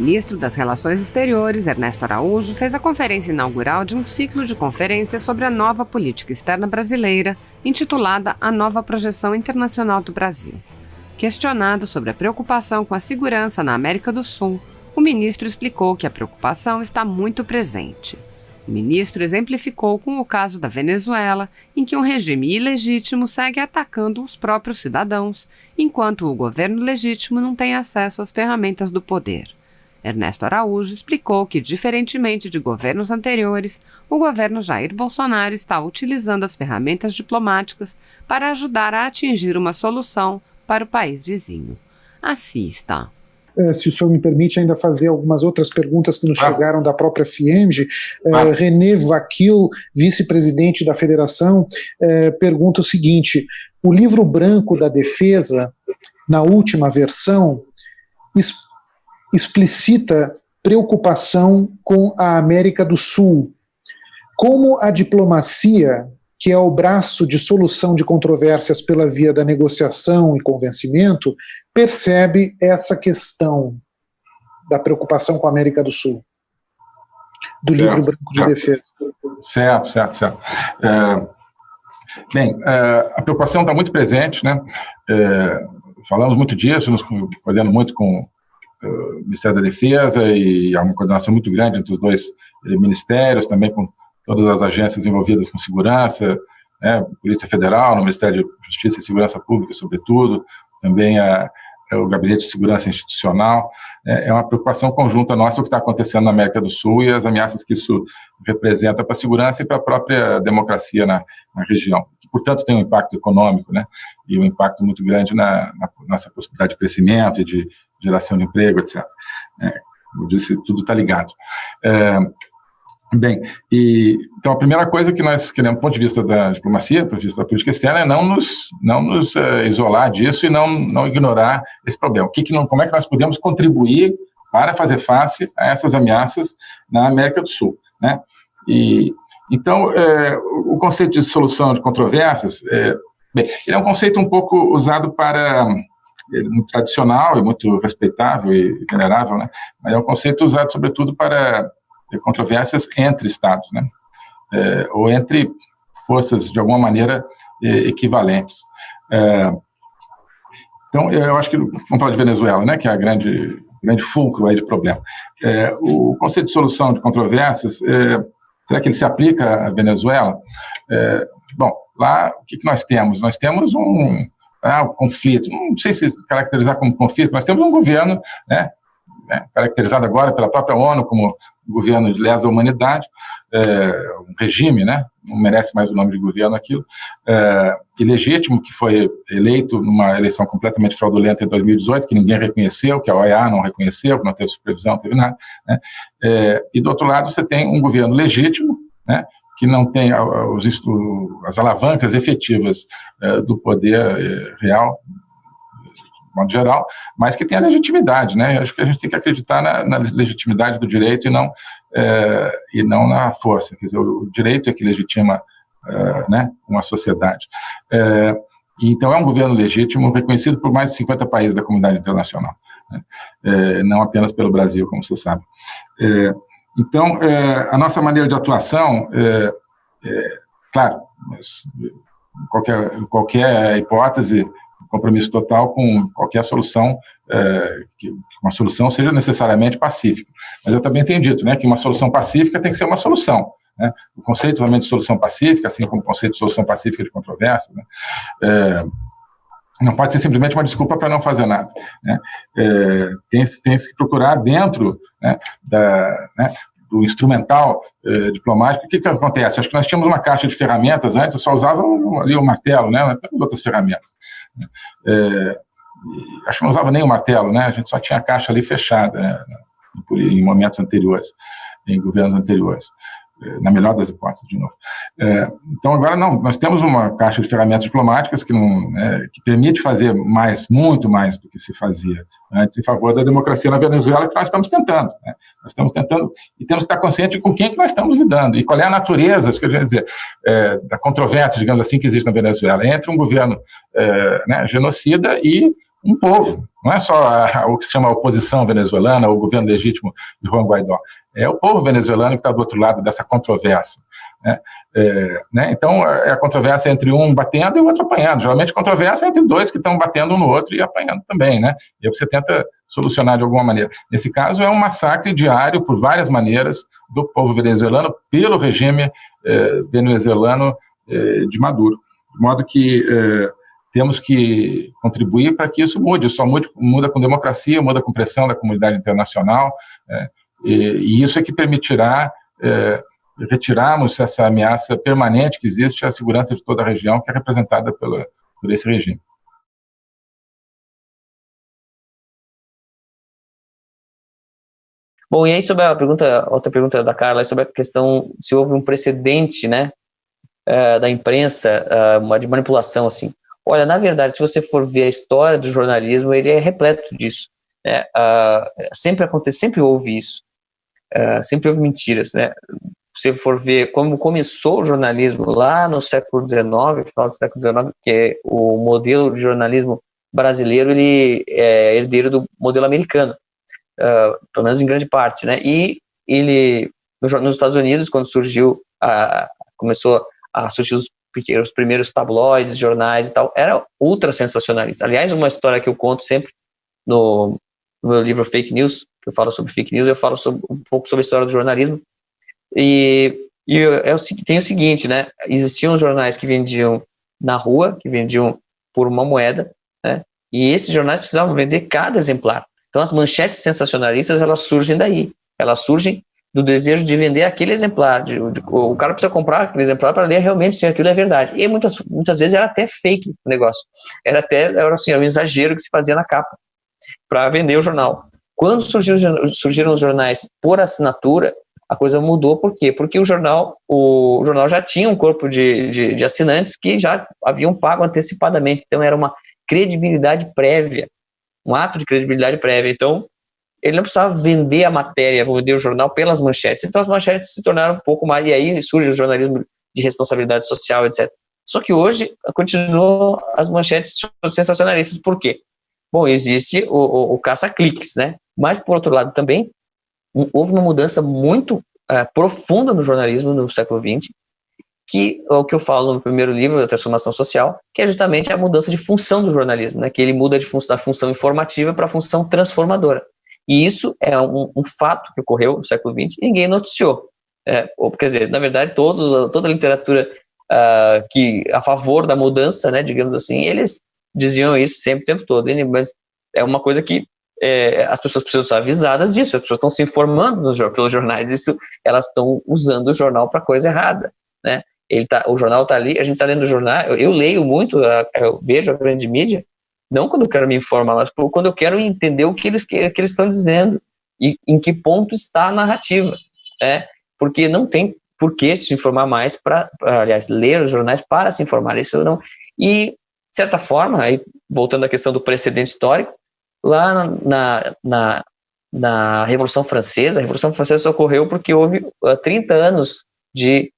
ministro das Relações Exteriores, Ernesto Araújo, fez a conferência inaugural de um ciclo de conferências sobre a nova política externa brasileira, intitulada A Nova Projeção Internacional do Brasil. Questionado sobre a preocupação com a segurança na América do Sul, o ministro explicou que a preocupação está muito presente. O ministro exemplificou com o caso da Venezuela, em que um regime ilegítimo segue atacando os próprios cidadãos, enquanto o governo legítimo não tem acesso às ferramentas do poder. Ernesto Araújo explicou que, diferentemente de governos anteriores, o governo Jair Bolsonaro está utilizando as ferramentas diplomáticas para ajudar a atingir uma solução para o país vizinho. Assista. Se o senhor me permite ainda fazer algumas outras perguntas que nos chegaram da própria FIEMG. René Vaquil, vice-presidente da federação, pergunta o seguinte: o livro branco da defesa, na última versão, explicita preocupação com a América do Sul. Como a diplomacia, que é o braço de solução de controvérsias pela via da negociação e convencimento, percebe essa questão da preocupação com a América do Sul, do livro branco de defesa? Certo. Bem, a preocupação está muito presente, né? Falamos muito disso, nos coordenando muito com o Ministério da Defesa, e há uma coordenação muito grande entre os dois ministérios, também com todas as agências envolvidas com segurança, né, Polícia Federal, no Ministério de Justiça e Segurança Pública, sobretudo, também o Gabinete de Segurança Institucional. É uma preocupação conjunta nossa o que está acontecendo na América do Sul e as ameaças que isso representa para a segurança e para a própria democracia na região, que, portanto, tem um impacto econômico, né, e um impacto muito grande na nossa possibilidade de crescimento e de geração de emprego, etc. Como eu disse, tudo está ligado. Bem, então a primeira coisa que nós queremos, do ponto de vista da diplomacia, do ponto de vista da política externa, é não nos isolar disso e não ignorar esse problema. Como é que nós podemos contribuir para fazer face a essas ameaças na América do Sul, né? Então, o conceito de solução de controvérsias, bem, ele é um conceito um pouco usado muito tradicional e muito respeitável e venerável, né? Mas é um conceito usado, sobretudo, para controvérsias entre estados, né? Ou entre forças, de alguma maneira, equivalentes. Então, eu acho que, vamos falar de Venezuela, né, que é a grande fulcro aí de problema. O conceito de solução de controvérsias, será que ele se aplica à Venezuela? Bom, lá, o que nós temos? Nós temos um conflito, não sei se caracterizar como conflito, mas temos um governo, né, caracterizado agora pela própria ONU como governo de lesa humanidade, um regime, né, não merece mais o nome de governo aquilo, ilegítimo, que foi eleito numa eleição completamente fraudulenta em 2018, que ninguém reconheceu, que a OEA não reconheceu, que não teve supervisão, não teve nada, né, e do outro lado você tem um governo legítimo, né, que não tem as alavancas efetivas do poder real, de modo geral, mas que tem a legitimidade, né? Eu acho que a gente tem que acreditar na legitimidade do direito e não na força. Quer dizer, o direito é que legitima, né, uma sociedade. Então, é um governo legítimo, reconhecido por mais de 50 países da comunidade internacional, né? Não apenas pelo Brasil, como você sabe. Então, a nossa maneira de atuação, claro, qualquer hipótese, compromisso total com qualquer solução, que uma solução seja necessariamente pacífica. Mas eu também tenho dito, né, que uma solução pacífica tem que ser uma solução, né? O conceito também de solução pacífica, assim como o conceito de solução pacífica de controvérsia, né, não pode ser simplesmente uma desculpa para não fazer nada, né? Tem que procurar dentro, né, do instrumental diplomático. O que acontece? Acho que nós tínhamos uma caixa de ferramentas antes, só usava ali o martelo, né? Não temos outras ferramentas. Acho que não usava nem o martelo, né? A gente só tinha a caixa ali fechada, né, em momentos anteriores, em governos anteriores, na melhor das hipóteses, de novo. Então, agora não, nós temos uma caixa de ferramentas diplomáticas que permite fazer muito mais do que se fazia antes em favor da democracia na Venezuela, que nós estamos tentando, né? Nós estamos tentando e temos que estar conscientes de com quem que nós estamos lidando e qual é a natureza, quer dizer, da controvérsia, digamos assim, que existe na Venezuela, entre um governo, né, genocida e um povo, Não é só o que se chama a oposição venezuelana, ou o governo legítimo de Juan Guaidó. É o povo venezuelano que está do outro lado dessa controvérsia. Né? Então, a controvérsia é entre um batendo e o outro apanhando. Geralmente, a controvérsia é entre dois que estão batendo um no outro e apanhando também. Né? E aí você tenta solucionar de alguma maneira. Nesse caso, é um massacre diário, por várias maneiras, do povo venezuelano pelo regime venezuelano de Maduro. De modo que temos que contribuir para que isso mude. Isso só muda com democracia, muda com pressão da comunidade internacional, e isso é que permitirá retirarmos essa ameaça permanente que existe à segurança de toda a região, que é representada por esse regime. Bom, e aí sobre outra pergunta da Carla, sobre a questão se houve um precedente, né, da imprensa, de manipulação, assim. Olha, na verdade, se você for ver a história do jornalismo, ele é repleto disso. Né? Sempre houve isso. Sempre houve mentiras, né? Se você for ver como começou o jornalismo lá no século XIX, final do século XIX, que é o modelo de jornalismo brasileiro, ele é herdeiro do modelo americano, pelo menos em grande parte, né? E ele, nos Estados Unidos, quando começou a surgir os primeiros tabloides, jornais e tal, era ultra sensacionalista. Aliás, uma história que eu conto sempre no meu livro Fake News, que eu falo sobre fake news, eu falo um pouco sobre a história do jornalismo. E tem o seguinte, né? Existiam jornais que vendiam na rua, que vendiam por uma moeda, né? E esses jornais precisavam vender cada exemplar. Então, as manchetes sensacionalistas, elas surgem daí. Elas surgem do desejo de vender aquele exemplar. O cara precisa comprar aquele exemplar para ler realmente se aquilo é verdade. E muitas vezes era até fake o negócio. Era um exagero que se fazia na capa para vender o jornal. Quando surgiram os jornais por assinatura, a coisa mudou. Por quê? Porque o jornal já tinha um corpo de assinantes que já haviam pago antecipadamente. Então, era uma credibilidade prévia, um ato de credibilidade prévia. Então, ele não precisava vender a matéria, vender o jornal pelas manchetes. Então, as manchetes se tornaram um pouco mais... E aí surge o jornalismo de responsabilidade social, etc. Só que hoje, continuam as manchetes sensacionalistas. Por quê? Bom, existe o caça-cliques, né? Mas, por outro lado, também houve uma mudança muito profunda no jornalismo no século XX, que é o que eu falo no primeiro livro, da Transformação Social, que é justamente a mudança de função do jornalismo, né? Que ele muda da função informativa para a função transformadora. E isso é um fato que ocorreu no século XX e ninguém noticiou. Quer dizer, na verdade, toda a literatura que a favor da mudança, né, digamos assim, eles diziam isso sempre o tempo todo. Mas é uma coisa que as pessoas precisam ser avisadas disso, as pessoas estão se informando pelos jornais, elas estão usando o jornal para coisa errada, né? O jornal está ali, a gente está lendo o jornal, eu leio muito, eu vejo a grande mídia, não quando eu quero me informar, mas quando eu quero entender o que eles estão dizendo e em que ponto está a narrativa, porque não tem por que se informar mais, aliás, ler os jornais para se informar, isso não. E, de certa forma, aí, voltando à questão do precedente histórico, lá na Revolução Francesa, a Revolução Francesa ocorreu porque houve 30 anos de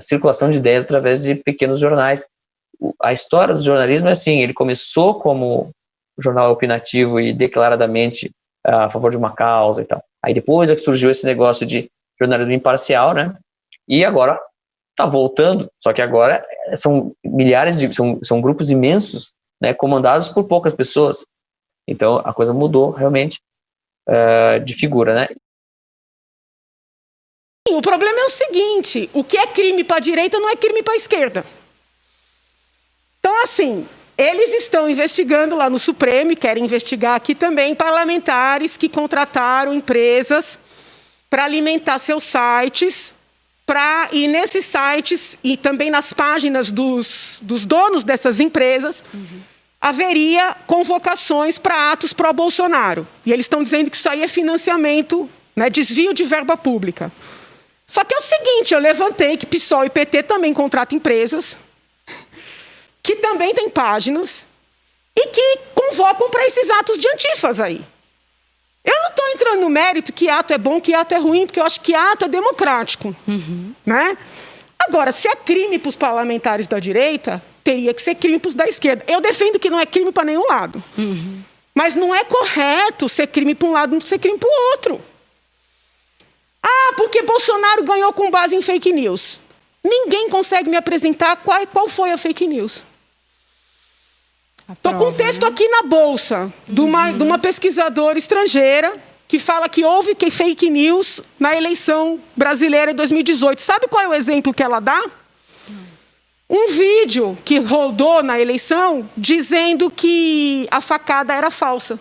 circulação de ideias através de pequenos jornais. A história do jornalismo é assim, ele começou como jornal opinativo e declaradamente a favor de uma causa e tal. Aí depois é que surgiu esse negócio de jornalismo imparcial, né? E agora está voltando, só que agora são milhares são grupos imensos, né, comandados por poucas pessoas. Então a coisa mudou realmente de figura, né? O problema é o seguinte, o que é crime para a direita não é crime para a esquerda. Então, assim, eles estão investigando lá no Supremo e querem investigar aqui também parlamentares que contrataram empresas para alimentar seus sites, e nesses sites e também nas páginas dos donos dessas empresas, haveria convocações para atos pró-Bolsonaro. E eles estão dizendo que isso aí é financiamento, né, desvio de verba pública. Só que é o seguinte, eu levantei que PSOL e PT também contratam empresas que também têm páginas e que convocam para esses atos de antifas aí. Eu não estou entrando no mérito que ato é bom, que ato é ruim, porque eu acho que ato é democrático. Né? Agora, se é crime para os parlamentares da direita, teria que ser crime para os da esquerda. Eu defendo que não é crime para nenhum lado. Mas não é correto ser crime para um lado e não ser crime para o outro. Ah, porque Bolsonaro ganhou com base em fake news. Ninguém consegue me apresentar qual foi a fake news. Estou com um texto aqui na bolsa de uma pesquisadora estrangeira que fala que houve fake news na eleição brasileira de 2018. Sabe qual é o exemplo que ela dá? Um vídeo que rodou na eleição dizendo que a facada era falsa.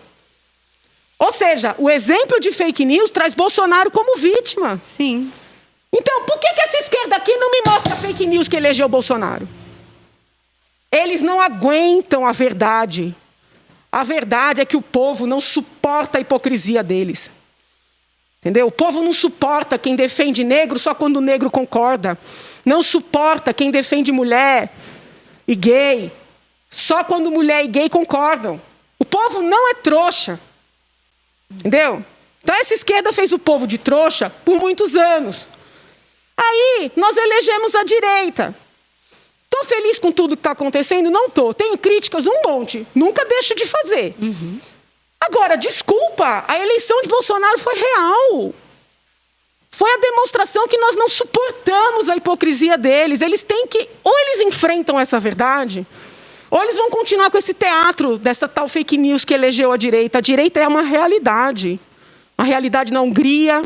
Ou seja, o exemplo de fake news traz Bolsonaro como vítima. Sim. Então, por que essa esquerda aqui não me mostra fake news que elegeu Bolsonaro? Eles não aguentam a verdade. A verdade é que o povo não suporta a hipocrisia deles. Entendeu? O povo não suporta quem defende negro só quando o negro concorda. Não suporta quem defende mulher e gay só quando mulher e gay concordam. O povo não é trouxa. Entendeu? Então essa esquerda fez o povo de trouxa por muitos anos. Aí nós elegemos a direita. Estou feliz com tudo que está acontecendo? Não estou. Tenho críticas um monte. Nunca deixo de fazer. Agora, desculpa, a eleição de Bolsonaro foi real. Foi a demonstração que nós não suportamos a hipocrisia deles. Eles têm que... Ou eles enfrentam essa verdade, ou eles vão continuar com esse teatro dessa tal fake news que elegeu a direita. A direita é uma realidade. Uma realidade na Hungria,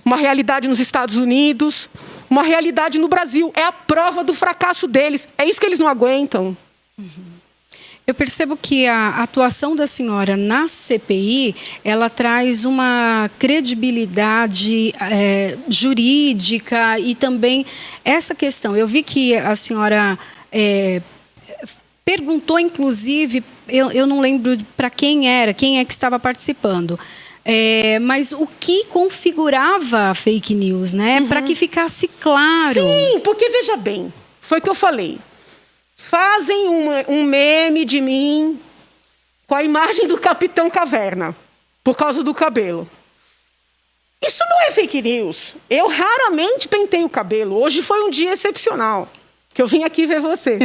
uma realidade nos Estados Unidos, uma realidade no Brasil. É a prova do fracasso deles. É isso que eles não aguentam. Eu percebo que a atuação da senhora na CPI, ela traz uma credibilidade jurídica e também essa questão. Eu vi que a senhora perguntou, inclusive, eu não lembro para quem é que estava participando, mas o que configurava a fake news, né? Para que ficasse claro. Sim, porque veja bem, foi o que eu falei. Fazem um meme de mim com a imagem do Capitão Caverna, por causa do cabelo. Isso não é fake news. Eu raramente pentei o cabelo. Hoje foi um dia excepcional, que eu vim aqui ver você.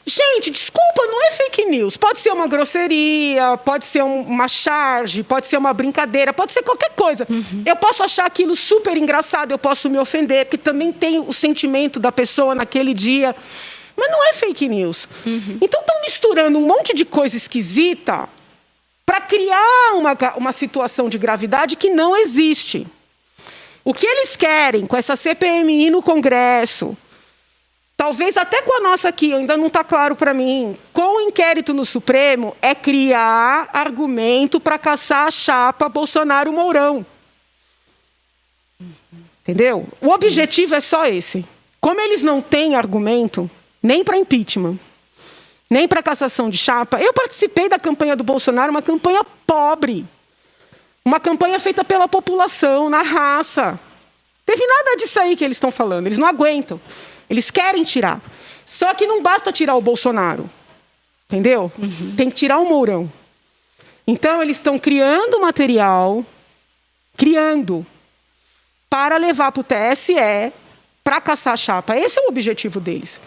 Gente, desculpa, não é fake news. Pode ser uma grosseria, pode ser uma charge, pode ser uma brincadeira, pode ser qualquer coisa. Eu posso achar aquilo super engraçado, eu posso me ofender, porque também tem o sentimento da pessoa naquele dia. Mas não é fake news. Então estão misturando um monte de coisa esquisita para criar uma situação de gravidade que não existe. O que eles querem com essa CPMI no Congresso, talvez até com a nossa aqui, ainda não está claro para mim, com o inquérito no Supremo, é criar argumento para caçar a chapa Bolsonaro-Mourão. Entendeu? O objetivo é só esse. Como eles não têm argumento, nem para impeachment, nem para cassação de chapa, eu participei da campanha do Bolsonaro, uma campanha pobre. Uma campanha feita pela população, na raça. Teve nada disso aí que eles estão falando, eles não aguentam. Eles querem tirar. Só que não basta tirar o Bolsonaro. Entendeu? Tem que tirar o Mourão. Então, eles estão criando material, para levar para o TSE, para caçar a chapa. Esse é o objetivo deles.